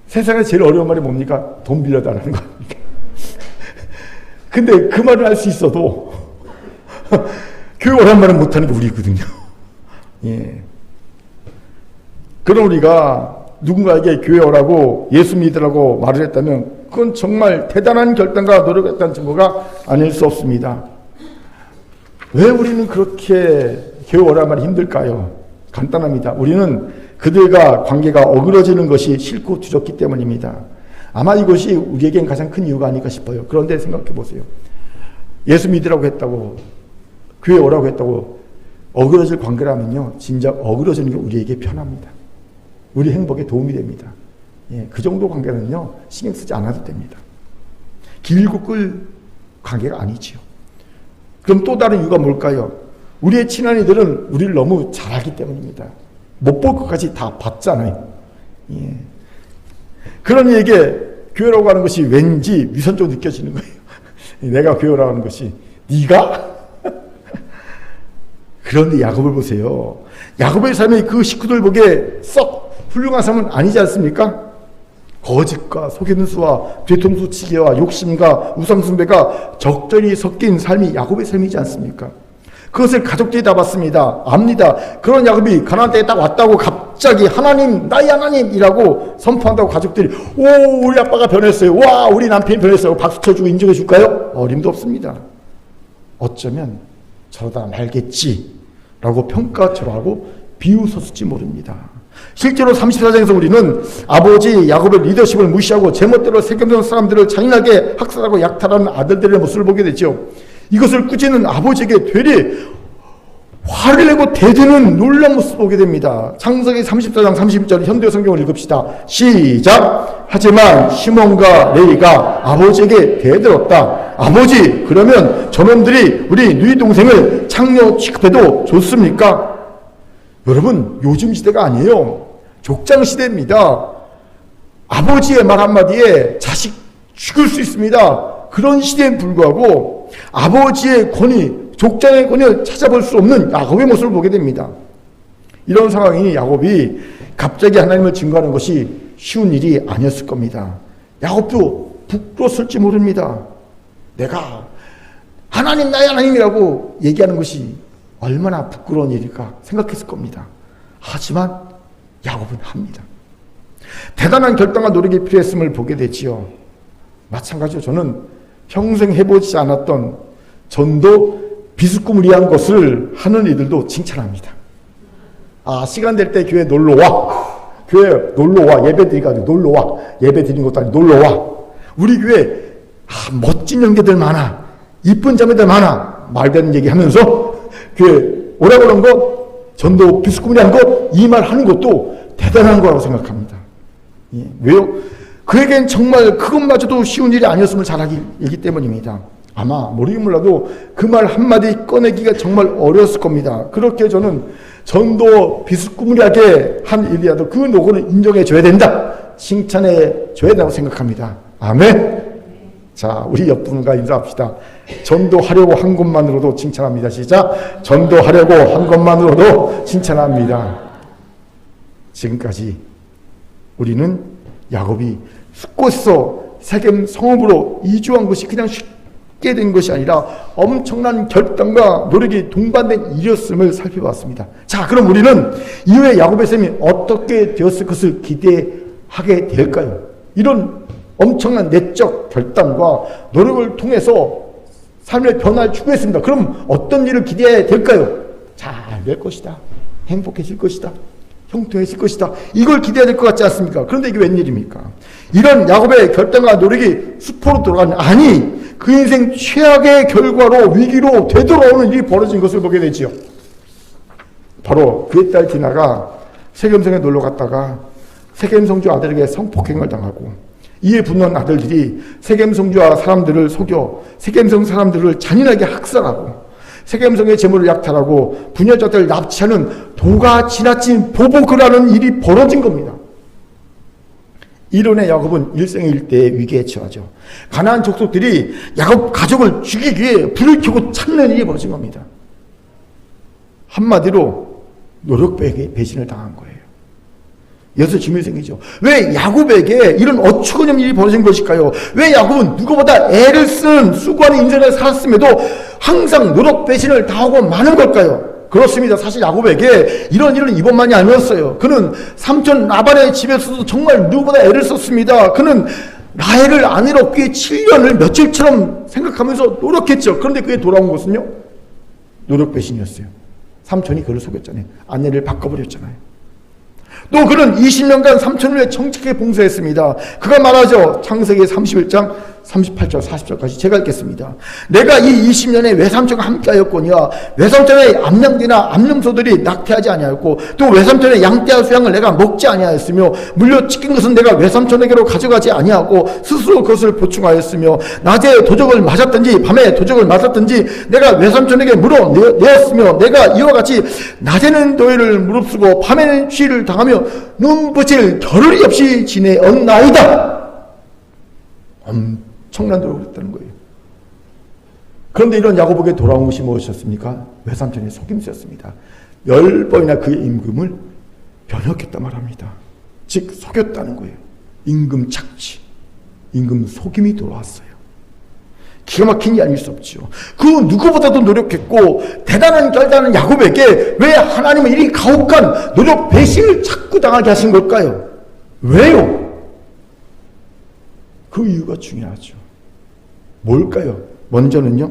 세상에 제일 어려운 말이 뭡니까? 돈 빌려달라는 겁니까? 근데 그 말을 할 수 있어도 교회 오라는 말은 못하는 게 우리거든요. 예. 그럼 우리가 누군가에게 교회 오라고 예수 믿으라고 말을 했다면 그건 정말 대단한 결단과 노력했다는 증거가 아닐 수 없습니다. 왜 우리는 그렇게 교회 오라는 말이 힘들까요? 간단합니다. 우리는 그들과 관계가 어그러지는 것이 싫고 두렵기 때문입니다. 아마 이것이 우리에겐 가장 큰 이유가 아닐까 싶어요. 그런데 생각해 보세요. 예수 믿으라고 했다고, 교회 오라고 했다고 어그러질 관계라면요, 진작 어그러지는 게 우리에게 편합니다. 우리 행복에 도움이 됩니다. 예, 그 정도 관계는요, 신경 쓰지 않아도 됩니다. 길고 끌 관계가 아니지요. 그럼 또 다른 이유가 뭘까요? 우리의 친한 이들은 우리를 너무 잘 알기 때문입니다. 못 볼 것까지 다 봤잖아요. 예. 그런 이에게 교회라고 하는 것이 왠지 위선적으로 느껴지는 거예요. 내가 교회라고 하는 것이 네가? 그런데 야곱을 보세요. 야곱의 삶이 그 식구들 보기에 썩 훌륭한 삶은 아니지 않습니까? 거짓과 속임수와 뒤통수 치기와 욕심과 우상숭배가 적절히 섞인 삶이 야곱의 삶이지 않습니까? 그것을 가족들이 다 봤습니다. 압니다. 그런 야곱이 가나안 땅에 딱 왔다고 갑자기 하나님, 나의 하나님이라고 선포한다고 가족들이 오, 우리 아빠가 변했어요. 와, 우리 남편이 변했어요. 박수 쳐주고 인정해 줄까요? 어림도 없습니다. 어쩌면 저러다 말겠지라고 평가절하고 비웃었을지 모릅니다. 실제로 34장에서 우리는 아버지 야곱의 리더십을 무시하고 제멋대로 세겜 사람들을 잔인하게 학살하고 약탈하는 아들들의 모습을 보게 되죠. 이것을 꾸짖는 아버지에게 되레 화를 내고 대드는 놀라운 모습을 보게 됩니다. 창세기 34장 31절 현대 성경을 읽읍시다. 시작. 하지만 시몬과 레위가 아버지에게 대들었다. 아버지, 그러면 저놈들이 우리 누이 동생을 창녀 취급해도 좋습니까? 여러분, 요즘 시대가 아니에요. 족장 시대입니다. 아버지의 말 한마디에 자식 죽일 수 있습니다. 그런 시대에 불구하고 아버지의 권위, 족장의 권위를 찾아볼 수 없는 야곱의 모습을 보게 됩니다. 이런 상황이 야곱이 갑자기 하나님을 증거하는 것이 쉬운 일이 아니었을 겁니다. 야곱도 부끄러웠을지 모릅니다. 내가 하나님, 나의 하나님이라고 얘기하는 것이 얼마나 부끄러운 일일까 생각했을 겁니다. 하지만 야곱은 합니다. 대단한 결단과 노력이 필요했음을 보게 되지요. 마찬가지로 저는 평생 해보지 않았던 전도 비스꾸무리한 것을 하는 이들도 칭찬합니다. 시간 될 때 교회 놀러와. 교회 놀러와. 예배 드리가지고 놀러와. 예배 드리는 것도 아니고 놀러와. 우리 교회 멋진 형제들 많아. 이쁜 자매들 많아. 말 되는 얘기 하면서 교회 오라고 그런 것, 전도 비스꾸무리한 것, 이 말 하는 것도 대단한 거라고 생각합니다. 왜요? 그에겐 정말 그것마저도 쉬운 일이 아니었음을 잘 알기 때문입니다. 아마 모르긴 몰라도 그 말 한마디 꺼내기가 정말 어려웠을 겁니다. 그렇게 저는 전도 비스꾸무리하게 한 일이라도 그 노고는 인정해 줘야 된다. 칭찬해 줘야 된다고 생각합니다. 아멘. 자, 우리 옆분과 인사합시다. 전도하려고 한 것만으로도 칭찬합니다. 시작. 전도하려고 한 것만으로도 칭찬합니다. 지금까지 우리는 야곱이 숫곳에서 세겜 성읍으로 이주한 것이 그냥 쉽게 된 것이 아니라 엄청난 결단과 노력이 동반된 일이었음을 살펴봤습니다. 자, 그럼 우리는 이후에 야곱의 삶이 어떻게 되었을 것을 기대하게 될까요? 이런 엄청난 내적 결단과 노력을 통해서 삶의 변화를 추구했습니다. 그럼 어떤 일을 기대해야 될까요? 잘 될 것이다. 행복해질 것이다. 형통해질 것이다. 이걸 기대해야 될 것 같지 않습니까? 그런데 이게 웬일입니까? 이런 야곱의 결단과 노력이 수포로 돌아가는, 아니 그 인생 최악의 결과로, 위기로 되돌아오는 일이 벌어진 것을 보게 되지요. 바로 그의 딸 디나가 세겜성에 놀러 갔다가 세겜 성주 아들에게 성폭행을 당하고, 이에 분노한 아들들이 세겜 성주와 사람들을 속여 세겜성 사람들을 잔인하게 학살하고 세겜성의 재물을 약탈하고 부녀자들을 납치하는 도가 지나친 보복을 하는 일이 벌어진 겁니다. 이론의 야곱은 일생일대의 위기에 처하죠. 가나안 족속들이 야곱 가족을 죽이기 위해 불을 켜고 찾는 일이 벌어진 겁니다. 한마디로 노력 배신을 당한 거예요. 여기서 질문이 생기죠. 왜 야곱에게 이런 어처구니없는 일이 벌어진 것일까요? 왜 야곱은 누구보다 애를 쓴 수고하는 인생을 살았음에도 항상 노력 배신을 당하고 마는 걸까요? 그렇습니다. 사실 야곱에게 이런 일은 이번만이 아니었어요. 그는 삼촌 라반의 집에서도 정말 누구보다 애를 썼습니다. 그는 라헬을 아내로 얻기 위해 7년을 며칠처럼 생각하면서 노력했죠. 그런데 그게 돌아온 것은요, 노력 배신이었어요. 삼촌이 그를 속였잖아요. 아내를 바꿔버렸잖아요. 또 그는 20년간 삼촌을 위해 정직하게 봉사했습니다. 그가 말하죠. 창세기 31장 38절 40절까지 제가 읽겠습니다. 내가 이 20년에 외삼촌과 함께하였거니와 외삼촌의 암양디나 암염소들이 낙태하지 아니하였고 또 외삼촌의 양떼와 수양을 내가 먹지 아니하였으며 물려치킨 것은 내가 외삼촌에게로 가져가지 아니하고 스스로 그것을 보충하였으며 낮에 도적을 맞았든지 밤에 도적을 맞았든지 내가 외삼촌에게 물어내었으며 내가 이와 같이 낮에는 노예를 무릅쓰고 밤에는 취를 당하며 눈부실 겨를이 없이 지내었나이다. 엄청난 노력을 했다는 거예요. 그런데 이런 야곱에게 돌아온 것이 무엇이었습니까? 외삼촌의 속임수였습니다. 10번이나 그의 임금을 변혁했단 말합니다. 즉 속였다는 거예요. 임금 착취, 임금 속임이 돌아왔어요. 기가 막힌 일이 아닐 수 없죠. 그 누구보다도 노력했고 대단한 결단은 야곱에게 왜 하나님은 이리 가혹한 노력 배신을 자꾸 당하게 하신 걸까요? 왜요? 그 이유가 중요하죠. 뭘까요? 먼저는요,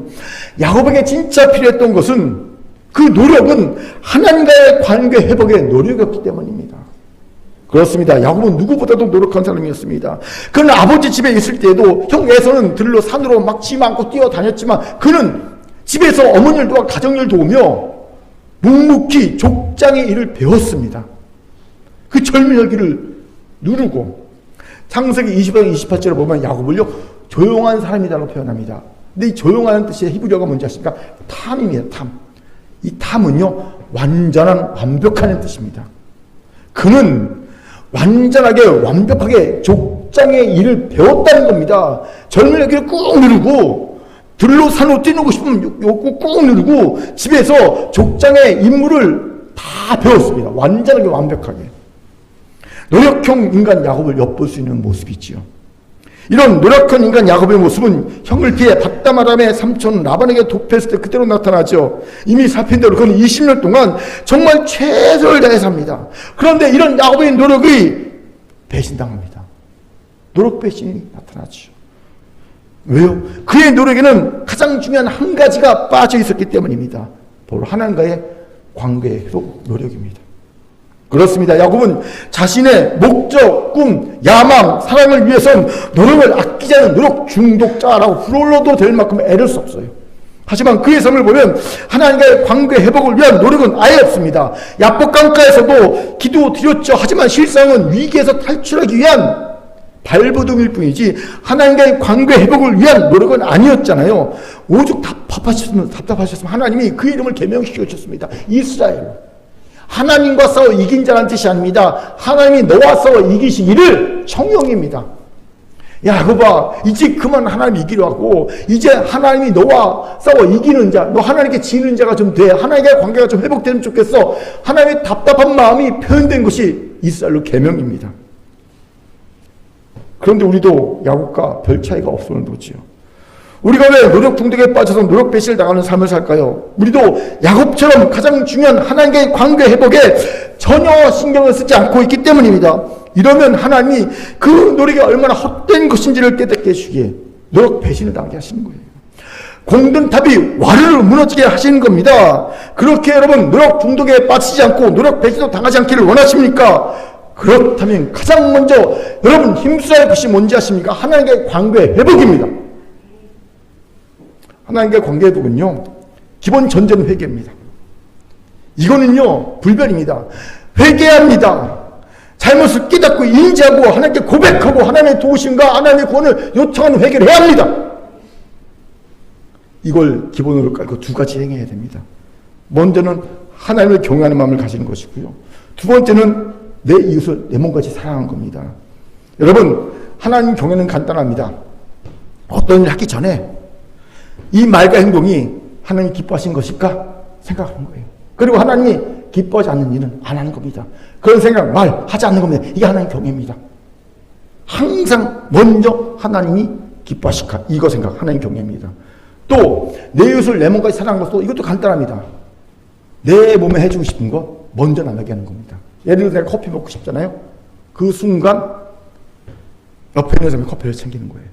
야곱에게 진짜 필요했던 것은, 그 노력은 하나님과의 관계 회복의 노력이었기 때문입니다. 그렇습니다. 야곱은 누구보다도 노력한 사람이었습니다. 그는 아버지 집에 있을 때에도 형 에서는 들로 산으로 막 짐 안고 뛰어다녔지만 그는 집에서 어머니를 도와 가정일을 도우며 묵묵히 족장의 일을 배웠습니다. 그 젊은이를 누르고, 창세기 20장 28절을 보면 야곱을요 조용한 사람이라고 표현합니다. 근데 이 조용한 뜻의 히브리어가 뭔지 아십니까? 탐입니다. 탐. 이 탐은요 완전한, 완벽한 뜻입니다. 그는 완전하게 완벽하게 족장의 일을 배웠다는 겁니다. 젊은 애기를 꾹 누르고 들로 산으로 뛰고 싶으면 요거 꾹 누르고 집에서 족장의 임무를 다 배웠습니다. 완전하게 완벽하게. 노력형 인간 야곱을 엿볼 수 있는 모습이지요. 이런 노력한 인간 야곱의 모습은 형을 피해 바다마람의 삼촌 라반에게 도피했을 때 그대로 나타나죠. 이미 살핀 대로 그는 20년 동안 정말 최선을 다해 삽니다. 그런데 이런 야곱의 노력이 배신당합니다. 노력 배신이 나타나죠. 왜요? 그의 노력에는 가장 중요한 한 가지가 빠져 있었기 때문입니다. 바로 하나님과의 관계의 회복 노력입니다. 그렇습니다. 야곱은 자신의 목적, 꿈, 야망, 사랑을 위해선 노력을 아끼지 않은 노력 중독자라고 불러도 될 만큼 애를 썼어요. 하지만 그의 삶을 보면 하나님과의 관계 회복을 위한 노력은 아예 없습니다. 야복 강가에서도 기도 드렸죠. 하지만 실상은 위기에서 탈출하기 위한 발버둥일 뿐이지 하나님과의 관계 회복을 위한 노력은 아니었잖아요. 오죽 답답하셨으면 하나님이 그 이름을 개명시켜 주셨습니다. 이스라엘. 하나님과 싸워 이긴 자라는 뜻이 아닙니다. 하나님이 너와 싸워 이기시기를 청영입니다. 야곱아, 이제 그만 하나님 이기려 하고 이제 하나님이 너와 싸워 이기는 자, 너 하나님께 지는 자가 좀 돼. 하나님과의 관계가 좀 회복되면 좋겠어. 하나님의 답답한 마음이 표현된 것이 이스라엘로 계명입니다. 그런데 우리도 야곱과 별 차이가 없음을 보지요. 우리가 왜 노력 중독에 빠져서 노력 배신을 당하는 삶을 살까요? 우리도 야곱처럼 가장 중요한 하나님과의 관계 회복에 전혀 신경을 쓰지 않고 있기 때문입니다. 이러면 하나님이 그 노력이 얼마나 헛된 것인지를 깨닫게 해주기에 노력 배신을 당하게 하시는 거예요. 공든탑이 와르르 무너지게 하시는 겁니다. 그렇게 여러분 노력 중독에 빠지지 않고 노력 배신도 당하지 않기를 원하십니까? 그렇다면 가장 먼저 여러분 힘써야 할 것이 뭔지 아십니까? 하나님과의 관계 회복입니다. 하나님과의 관계 회복은요, 기본 전제는 회개입니다. 이거는요, 불변입니다. 회개합니다. 잘못을 깨닫고 인지하고 하나님께 고백하고 하나님의 도우심과 하나님의 구원을 요청하는 회개를 해야 합니다. 이걸 기본으로 깔고 두 가지 행해야 됩니다. 먼저는 하나님을 경외하는 마음을 가지는 것이고요. 두 번째는 내 이웃을 내 몸같이 사랑하는 겁니다. 여러분, 하나님 경외는 간단합니다. 어떤 일 하기 전에 이 말과 행동이 하나님이 기뻐하신 것일까 생각하는 거예요. 그리고 하나님이 기뻐하지 않는 일은 안 하는 겁니다. 그런 생각, 말 하지 않는 겁니다. 이게 하나님 경외입니다. 항상 먼저 하나님이 기뻐하실까 이거 생각, 하나님 경외입니다. 또 내 이웃을 내 몸까지 사랑하는 것도 이것도 간단합니다. 내 몸에 해주고 싶은 거 먼저 남에게 하는 겁니다. 예를 들어 내가 커피 먹고 싶잖아요. 그 순간 옆에 있는 사람이 커피를 챙기는 거예요.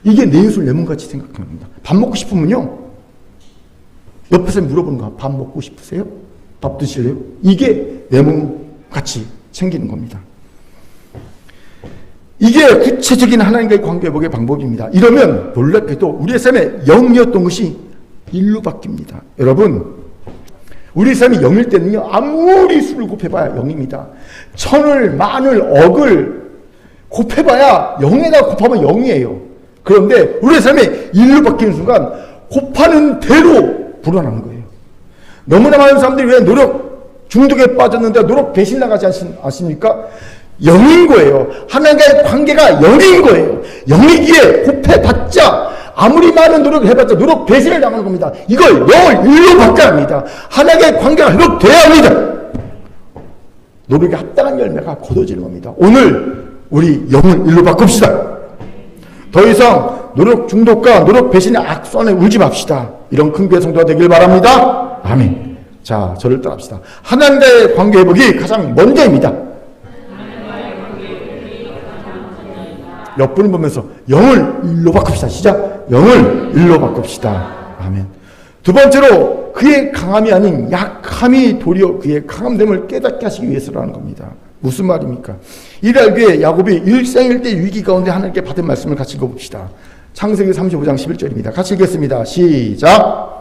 이게 내 이웃을 내 몸같이 생각하는 겁니다. 밥 먹고 싶으면요, 옆에서 물어보는 거야. 밥 먹고 싶으세요? 밥 드실래요? 이게 내 몸같이 챙기는 겁니다. 이게 구체적인 하나님과의 관계 회복의 방법입니다. 이러면 놀랍게도 우리의 삶에 0이었던 것이 1로 바뀝니다. 여러분, 우리 삶이 0일 때는요, 아무리 수를 곱해봐야 0입니다. 천을, 만을, 억을 곱해봐야 0에다 곱하면 0이에요. 그런데 우리의 삶이 1로 바뀌는 순간 곱하는 대로 불어나는 거예요. 너무나 많은 사람들이 왜 노력 중독에 빠졌는데 노력 배신 나가지 않습니까? 0인 거예요. 하나님과의 관계가 0인 거예요. 0이기에 곱해봤자 아무리 많은 노력을 해봤자 노력 배신을 당하는 겁니다. 이걸 0을 1로 바꿔야 합니다. 하나님과의 관계가 회복돼야 합니다. 노력에 합당한 열매가 거둬지는 겁니다. 오늘 우리 0을 1로 바꿉시다. 더 이상 노력 중독과 노력 배신의 악순환에 울지 맙시다. 이런 큰 교회 성도가 되길 바랍니다. 아멘. 자, 저를 따라합시다. 하나님과의 관계 회복이 가장 먼저입니다. 옆분을 보면서 0을 1로 바꿉시다. 시작. 0을 1로 바꿉시다. 아멘. 두 번째로 그의 강함이 아닌 약함이 도리어 그의 강함됨을 깨닫게 하시기 위해서라는 겁니다. 무슨 말입니까? 이를 알기 위해 야곱이 일생일대 위기 가운데 하나님께 받은 말씀을 같이 읽어봅시다. 창세기 35장 11절입니다. 같이 읽겠습니다. 시작.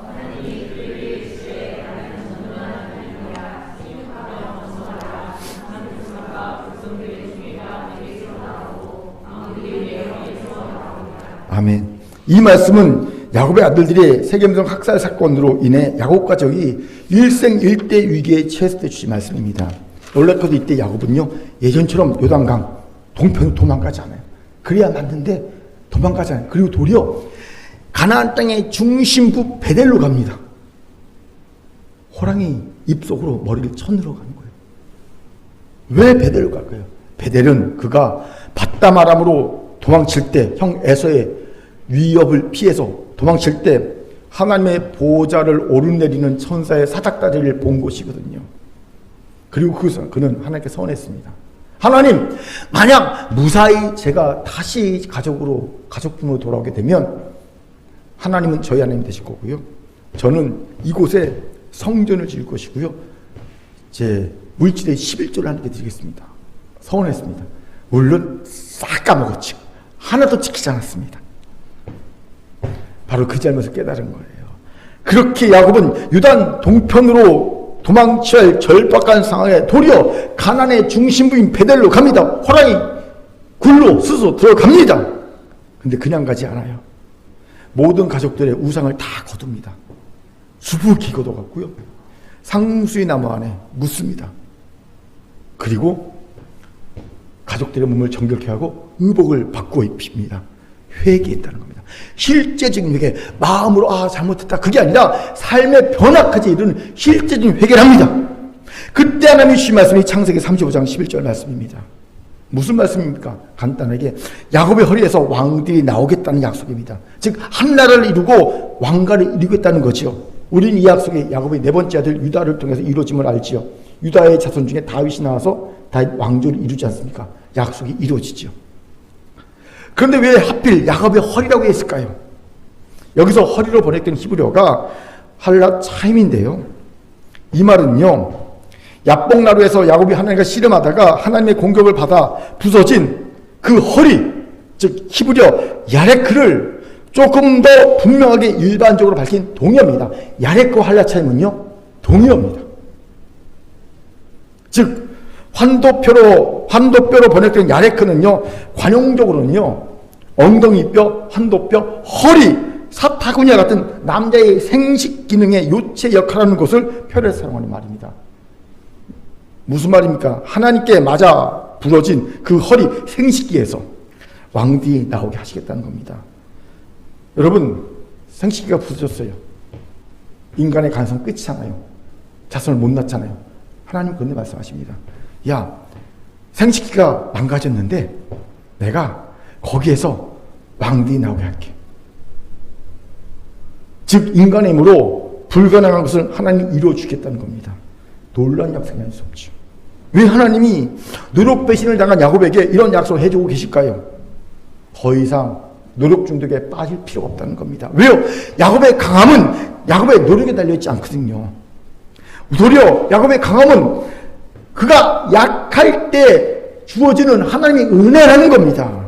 아멘. 이 말씀은 야곱의 아들들이 세겜성 학살 사건으로 인해 야곱 가족이 일생일대 위기에 처했을 때 주신 말씀입니다. 놀랍게도 이때 야곱은요, 예전처럼 요단강 동편으로 도망가지 않아요. 그래야 맞는데 도망가지 않아요. 그리고 도리어 가나안 땅의 중심부 베델로 갑니다. 호랑이 입속으로 머리를 쳐넣어 가는 거예요. 왜 베델로 갈까요? 베델은 그가 바담 아람으로 도망칠 때 형 에서의 위협을 피해서 도망칠 때 하나님의 보호자를 오르내리는 천사의 사닥다리를 본 곳이거든요. 그리고 그는 하나님께 서원했습니다. 하나님, 만약 무사히 제가 다시 가족분으로 돌아오게 되면 하나님은 저희 하나님 되실 거고요. 저는 이곳에 성전을 지을 것이고요. 제 물질의 11조를 하나님께 드리겠습니다. 서원했습니다. 물론 싹 까먹었죠. 하나도 지키지 않았습니다. 바로 그 잘못을 깨달은 거예요. 그렇게 야곱은 유단 동편으로 도망쳐야 할 절박한 상황에 도리어 가나안의 중심부인 베델로 갑니다. 호랑이 굴로 스스로 들어갑니다. 근데 그냥 가지 않아요. 모든 가족들의 우상을 다 거둡니다. 수부기거도 같고요. 상수의 나무 안에 묻습니다. 그리고 가족들의 몸을 정결케 하고 의복을 바꾸어 입힙니다. 회개했다는 겁니다. 실제적인 회개, 마음으로 잘못했다 그게 아니라 삶의 변화까지 이르는 실제적인 회개를 합니다. 그때 하나님이 주신 말씀이 창세기 35장 11절 말씀입니다. 무슨 말씀입니까? 간단하게 야곱의 허리에서 왕들이 나오겠다는 약속입니다. 즉 한 나라를 이루고 왕가를 이루겠다는 거죠. 우리는 이 약속이 야곱의 네 번째 아들 유다를 통해서 이루어짐을 알지요. 유다의 자손 중에 다윗이 나와서 다윗 왕조를 이루지 않습니까? 약속이 이루어지죠. 그런데 왜 하필 야곱의 허리라고 했을까요? 여기서 허리로 번역된 히브리어가 할라 차임인데요. 이 말은요, 야복나루에서 야곱이 하나님과 씨름하다가 하나님의 공격을 받아 부서진 그 허리, 즉 히브리어 야레크를 조금 더 분명하게 일반적으로 밝힌 동의어입니다. 야레크 할라 차임은요, 동의어입니다. 즉 환도뼈로 번역된 야레크는요, 관용적으로는요, 엉덩이뼈, 환도뼈, 허리, 사타구니와 같은 남자의 생식 기능의 요체 역할을 하는 것을 표현해서 사용하는 말입니다. 무슨 말입니까? 하나님께 맞아 부러진 그 허리 생식기에서 왕들이 나오게 하시겠다는 겁니다. 여러분, 생식기가 부서졌어요. 인간의 가능성 끝이잖아요. 자손을 못 낳잖아요. 하나님 그런데 말씀하십니다. 야, 생식기가 망가졌는데 내가 거기에서 왕들이 나오게 할게. 즉 인간의 힘으로 불가능한 것을 하나님이 이루어주겠다는 겁니다. 놀라운 약속이 아닐 수 없죠. 왜 하나님이 노력 배신을 당한 야곱에게 이런 약속을 해주고 계실까요? 더 이상 노력 중독에 빠질 필요가 없다는 겁니다. 왜요? 야곱의 강함은 야곱의 노력에 달려있지 않거든요. 도리어 야곱의 강함은 그가 약할 때 주어지는 하나님의 은혜라는 겁니다.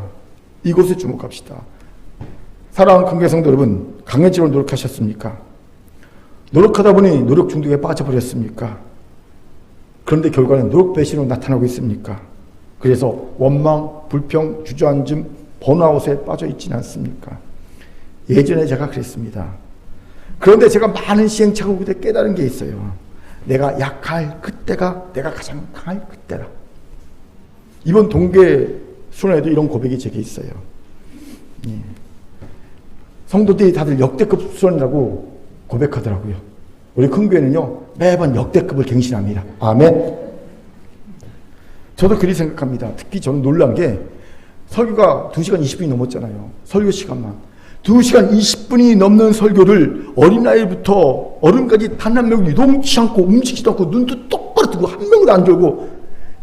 이곳에 주목합시다. 사랑하는 금계성도 여러분, 강해지로 노력하셨습니까? 노력하다 보니 노력 중독에 빠져버렸습니까? 그런데 결과는 노력 배신으로 나타나고 있습니까? 그래서 원망, 불평, 주저앉음, 번아웃에 빠져 있지는 않습니까? 예전에 제가 그랬습니다. 그런데 제가 많은 시행착오 그때 깨달은 게 있어요. 내가 약할 그때가 내가 가장 강할 그때라. 이번 동계 수련회도 이런 고백이 제게 있어요. 예. 성도들이 다들 역대급 수련이라고 고백하더라고요. 우리 큰 교회는요, 매번 역대급을 갱신합니다. 아멘. 저도 그리 생각합니다. 특히 저는 놀란 게 설교가 2시간 20분이 넘었잖아요. 설교 시간만. 2시간 20분이 넘는 설교를 어린아이부터 어른까지 단 한 명도 유동치 않고 움직이지도 않고 눈도 똑바로 뜨고 한 명도 안 졸고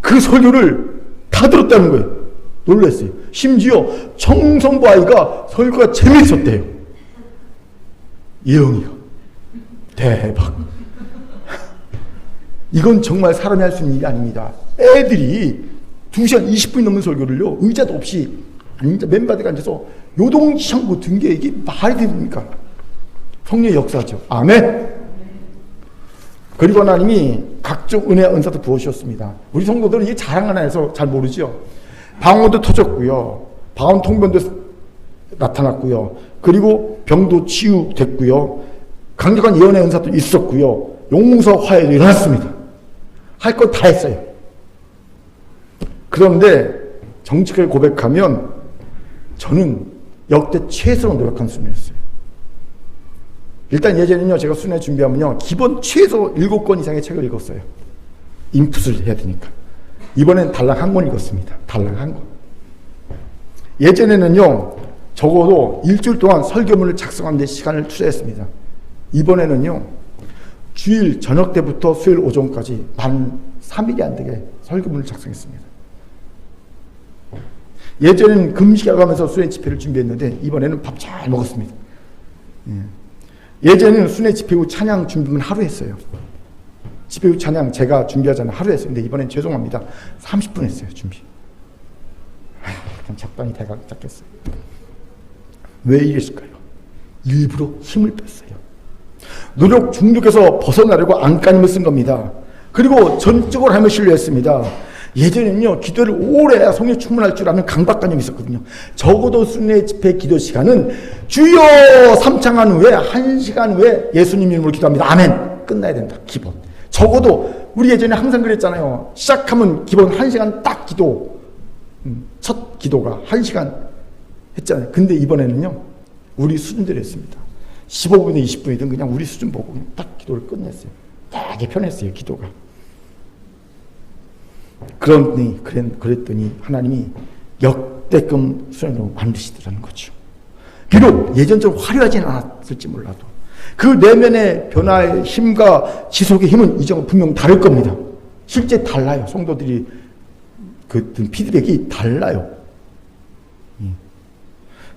그 설교를 다 들었다는 거예요. 놀랐어요. 심지어 청성부 아이가 설교가 재밌었대요. 예영이가. 대박. 이건 정말 사람이 할 수 있는 일이 아닙니다. 애들이 2시간 20분이 넘는 설교를요, 의자도 없이 맨바닥에 앉아서 요동치 않고 든 게 이게 말이 됩니까? 성령의 역사죠. 아멘. 그리고 하나님이 각종 은혜와 은사도 부어주셨습니다. 우리 성도들은 이게 자랑 하나 해서 잘 모르죠. 방언도 터졌고요. 방언 통변도 나타났고요. 그리고 병도 치유됐고요. 강력한 예언의 은사도 있었고요. 용서 화해도 일어났습니다. 할 것 다 했어요. 그런데 정직하게 고백하면 저는 역대 최소로 노력한 수련이었어요. 일단 예전에는요, 제가 수련회 준비하면요, 기본 최소 7권 이상의 책을 읽었어요. 인풋을 해야 되니까. 이번엔 달랑 한 권 읽었습니다. 달랑 한 권. 예전에는요, 적어도 일주일 동안 설교문을 작성하는 데 시간을 투자했습니다. 이번에는요, 주일 저녁 때부터 수요일 오전까지 만 3일이 안 되게 설교문을 작성했습니다. 예전에는 금식하고 하면서 순회 집회를 준비했는데 이번에는 밥 잘 먹었습니다. 예전에는 순회 집회 후 찬양 준비만 하루 했어요. 집회 후 찬양 제가 준비하자는 하루 했어요. 근데 이번엔 죄송합니다. 30분 했어요, 준비. 그냥 적당히 대가 잡겠어요. 왜 이랬을까요? 일부러 힘을 뺐어요. 노력 중독에서 벗어나려고 안간힘을 쓴 겁니다. 그리고 전적으로 하며 신뢰했습니다. 예전에는요, 기도를 오래 해야 성령 충만할 줄 아는 강박관념이 있었거든요. 적어도 순회 집회 기도 시간은 주여 삼창한 후에 1시간 후에 예수님 이름으로 기도합니다. 아멘. 끝나야 된다. 기본. 적어도 우리 예전에 항상 그랬잖아요. 시작하면 기본 1시간 딱 기도. 첫 기도가 1시간 했잖아요. 근데 이번에는요, 우리 수준대로 했습니다. 15분이든 20분이든 그냥 우리 수준 보고 그냥 딱 기도를 끝냈어요. 되게 편했어요, 기도가. 그랬더니 하나님이 역대급 수련으로 만드시더라는 거죠. 비록 예전처럼 화려하진 않았을지 몰라도 그 내면의 변화의 힘과 지속의 힘은 이제는 분명 다를 겁니다. 실제 달라요. 성도들이 그 피드백이 달라요.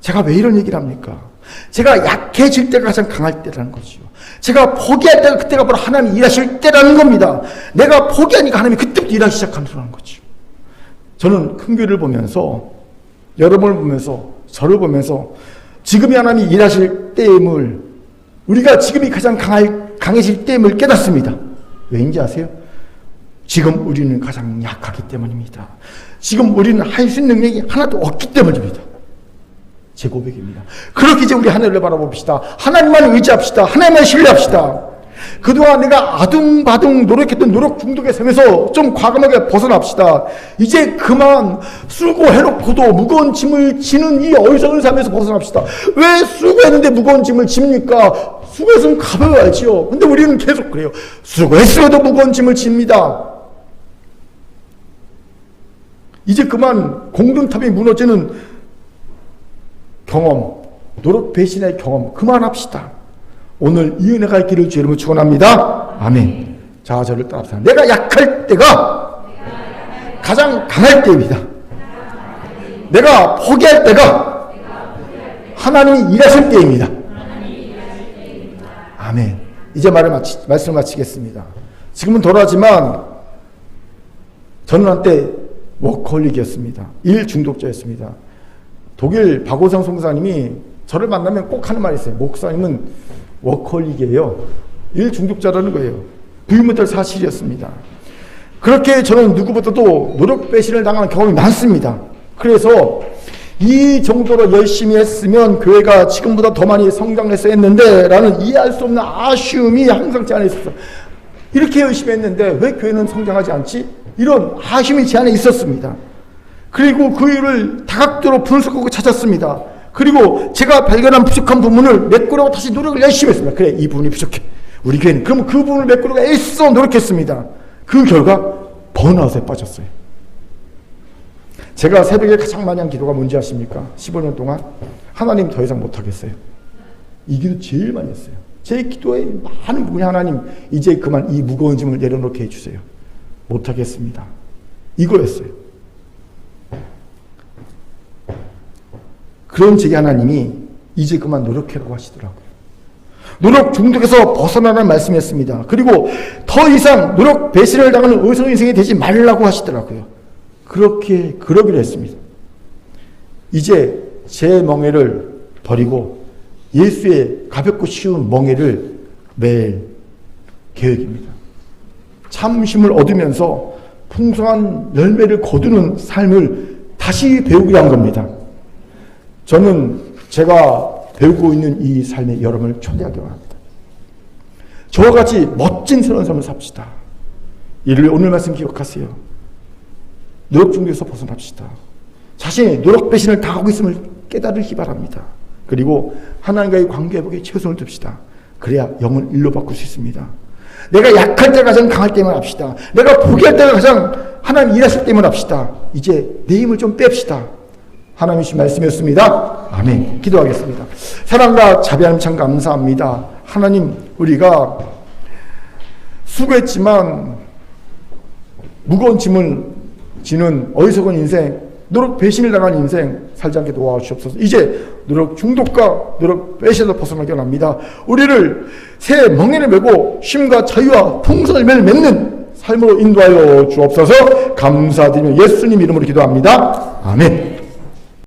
제가 왜 이런 얘기를 합니까? 제가 약해질 때가 가장 강할 때라는 거죠. 제가 포기할 때가 그때가 바로 하나님이 일하실 때라는 겁니다. 내가 포기하니까 하나님이 그때부터 일하기 시작한다는 거죠. 저는 큰 교회를 보면서, 여러분을 보면서, 저를 보면서 지금이 하나님이 일하실 때임을, 우리가 지금이 가장 강해질 때임을 깨닫습니다. 왜인지 아세요? 지금 우리는 가장 약하기 때문입니다. 지금 우리는 할 수 있는 능력이 하나도 없기 때문입니다. 제 고백입니다. 그렇게 이제 우리 하늘을 바라봅시다. 하나님만 의지합시다. 하나님만 신뢰합시다. 그동안 내가 아둥바둥 노력했던 노력 중독의 삶에서 좀 과감하게 벗어납시다. 이제 그만 수고해놓고도 무거운 짐을 지는 이 어리석은 삶에서 벗어납시다. 왜 수고했는데 무거운 짐을 집니까? 수고했으면 가벼워야지요. 근데 우리는 계속 그래요. 수고했어도 무거운 짐을 집니다. 이제 그만 공든탑이 무너지는 경험, 노력 배신의 경험 그만합시다. 오늘 이 은혜가 있기를 주의 이름으로 축원합니다. 아멘. 자, 저를 따라합시다. 내가 약할 때가 가장 강할 때입니다. 내가 포기할 때가 하나님이 일하실 때입니다. 아멘. 이제 말씀을 마치겠습니다. 지금은 덜하지만 저는 한때 워커홀릭이었습니다. 일 중독자였습니다. 독일 박오성 송사님이 저를 만나면 꼭 하는 말이 있어요. 목사님은 워커홀릭이에요. 일 중독자라는 거예요. 부인 못할 사실이었습니다. 그렇게 저는 누구보다도 노력 배신을 당하는 경험이 많습니다. 그래서 이 정도로 열심히 했으면 교회가 지금보다 더 많이 성장했어야 했는데 라는 이해할 수 없는 아쉬움이 항상 제 안에 있었어요. 이렇게 열심히 했는데 왜 교회는 성장하지 않지? 이런 아쉬움이 제 안에 있었습니다. 그리고 그 이유를 다각도로 분석하고 찾았습니다. 그리고 제가 발견한 부족한 부분을 메꾸려고 다시 노력을 열심히 했습니다. 그래, 이 부분이 부족해. 우리 교회는. 그러면 그 부분을 메꾸려고 애써 노력했습니다. 그 결과 번아웃에 빠졌어요. 제가 새벽에 가장 많이 한 기도가 뭔지 아십니까? 15년 동안 하나님 더 이상 못하겠어요. 이 기도 제일 많이 했어요. 제 기도의 많은 부분이 하나님 이제 그만 이 무거운 짐을 내려놓게 해주세요. 못하겠습니다. 이거였어요. 그런 제게 하나님이 이제 그만 노력해라고 하시더라고요. 노력 중독에서 벗어나라는 말씀이었습니다. 그리고 더 이상 노력 배신을 당하는 의성 인생이 되지 말라고 하시더라고요. 그러기로 했습니다. 이제 제 멍에를 버리고 예수의 가볍고 쉬운 멍에를 맬 계획입니다. 참심을 얻으면서 풍성한 열매를 거두는 삶을 다시 배우게 한 겁니다. 저는 제가 배우고 있는 이 삶에 여러분을 초대하기 원합니다. 저와 같이 멋진 새로운 삶을 삽시다. 이를 오늘 말씀 기억하세요. 노력 중독에서 벗어납시다. 자신의 노력 배신을 당하고 있음을 깨달으기 바랍니다. 그리고 하나님과의 관계회복에 최선을 둡시다. 그래야 영을 일로 바꿀 수 있습니다. 내가 약할 때가 가장 강할 때만 합시다. 내가 포기할 때가 가장 하나님 일하실 때만 합시다. 이제 내 힘을 좀 뺍시다. 하나님의 말씀이었습니다. 아멘. 기도하겠습니다. 사랑과 자비하님 참 감사합니다. 하나님, 우리가 수고했지만 무거운 짐을 지는 어리석은 인생, 노력 배신을 당한 인생 살지 않게 도와주시옵소서. 이제 노력 중독과 노력 배신에서 벗어나게 원합니다. 우리를 새 멍에를 메고 쉼과 자유와 풍성을 매일 맺는 삶으로 인도하여 주옵소서. 감사드리며 예수님 이름으로 기도합니다. 아멘.